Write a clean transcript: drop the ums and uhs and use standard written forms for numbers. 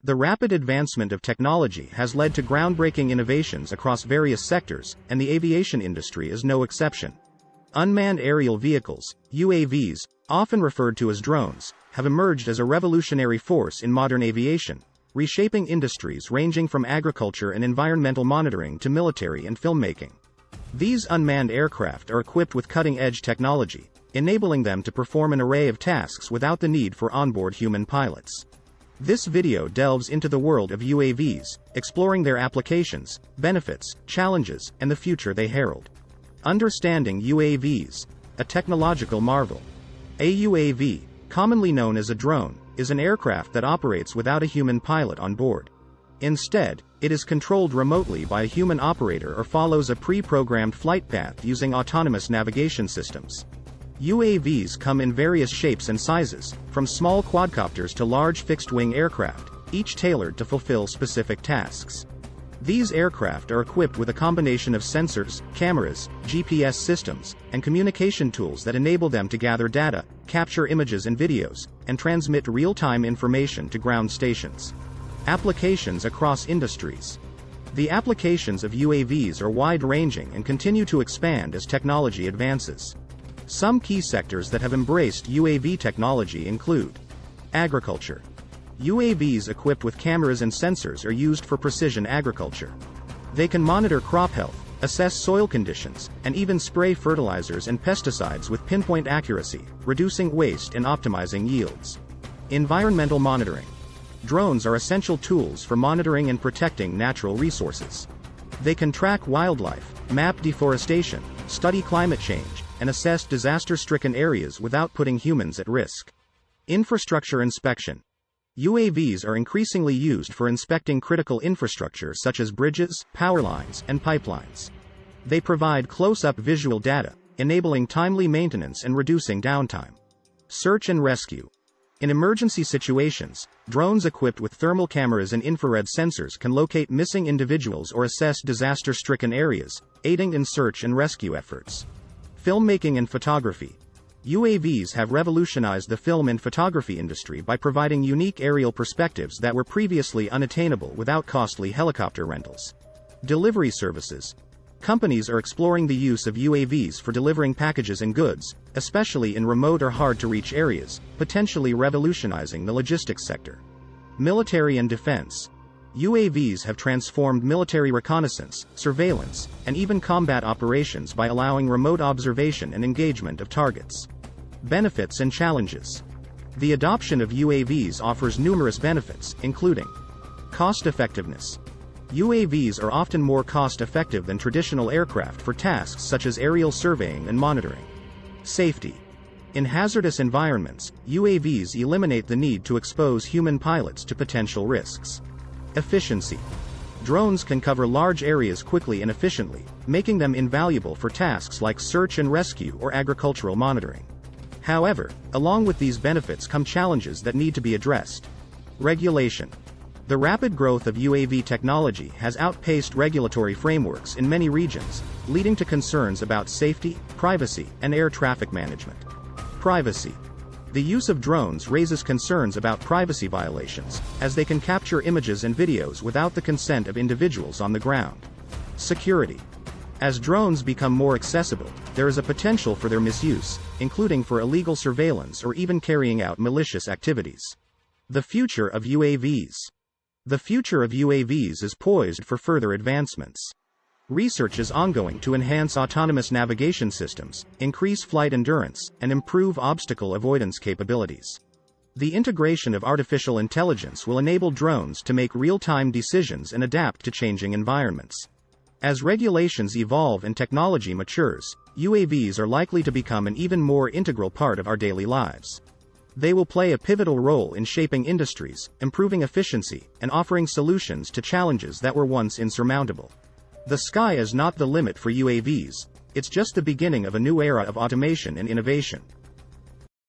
The rapid advancement of technology has led to groundbreaking innovations across various sectors, and the aviation industry is no exception. Unmanned aerial vehicles, UAVs, often referred to as drones, have emerged as a revolutionary force in modern aviation, reshaping industries ranging from agriculture and environmental monitoring to military and filmmaking. These unmanned aircraft are equipped with cutting-edge technology, enabling them to perform an array of tasks without the need for onboard human pilots. This video delves into the world of UAVs, exploring their applications, benefits, challenges, and the future they herald. Understanding UAVs, a technological marvel. A UAV, commonly known as a drone, is an aircraft that operates without a human pilot on board. Instead, it is controlled remotely by a human operator or follows a pre-programmed flight path using autonomous navigation systems. UAVs come in various shapes and sizes, from small quadcopters to large fixed-wing aircraft, each tailored to fulfill specific tasks. These aircraft are equipped with a combination of sensors, cameras, GPS systems, and communication tools that enable them to gather data, capture images and videos, and transmit real-time information to ground stations. Applications across industries. The applications of UAVs are wide-ranging and continue to expand as technology advances. Some key sectors that have embraced UAV technology include agriculture. UAVs equipped with cameras and sensors are used for precision agriculture. They can monitor crop health, assess soil conditions, and even spray fertilizers and pesticides with pinpoint accuracy, reducing waste and optimizing yields. Environmental monitoring. Drones are essential tools for monitoring and protecting natural resources. They can track wildlife, map deforestation, study climate change, and assess disaster-stricken areas without putting humans at risk. Infrastructure inspection. UAVs are increasingly used for inspecting critical infrastructure such as bridges, power lines, and pipelines. They provide close-up visual data, enabling timely maintenance and reducing downtime. Search and rescue. In emergency situations, drones equipped with thermal cameras and infrared sensors can locate missing individuals or assess disaster-stricken areas, aiding in search and rescue efforts. Filmmaking and photography. UAVs have revolutionized the film and photography industry by providing unique aerial perspectives that were previously unattainable without costly helicopter rentals. Delivery services. Companies are exploring the use of UAVs for delivering packages and goods, especially in remote or hard-to-reach areas, potentially revolutionizing the logistics sector. Military and defense. UAVs have transformed military reconnaissance, surveillance, and even combat operations by allowing remote observation and engagement of targets. Benefits and challenges. The adoption of UAVs offers numerous benefits, including cost-effectiveness. UAVs are often more cost-effective than traditional aircraft for tasks such as aerial surveying and monitoring. Safety. In hazardous environments, UAVs eliminate the need to expose human pilots to potential risks. Efficiency. Drones can cover large areas quickly and efficiently, making them invaluable for tasks like search and rescue or agricultural monitoring. However, along with these benefits come challenges that need to be addressed. Regulation. The rapid growth of UAV technology has outpaced regulatory frameworks in many regions, leading to concerns about safety, privacy, and air traffic management. Privacy. The use of drones raises concerns about privacy violations, as they can capture images and videos without the consent of individuals on the ground. Security. As drones become more accessible, there is a potential for their misuse, including for illegal surveillance or even carrying out malicious activities. The future of UAVs. The future of UAVs is poised for further advancements. Research is ongoing to enhance autonomous navigation systems, increase flight endurance, and improve obstacle avoidance capabilities. The integration of artificial intelligence will enable drones to make real-time decisions and adapt to changing environments. As regulations evolve and technology matures, UAVs are likely to become an even more integral part of our daily lives. They will play a pivotal role in shaping industries, improving efficiency, and offering solutions to challenges that were once insurmountable. The sky is not the limit for UAVs, it's just the beginning of a new era of automation and innovation.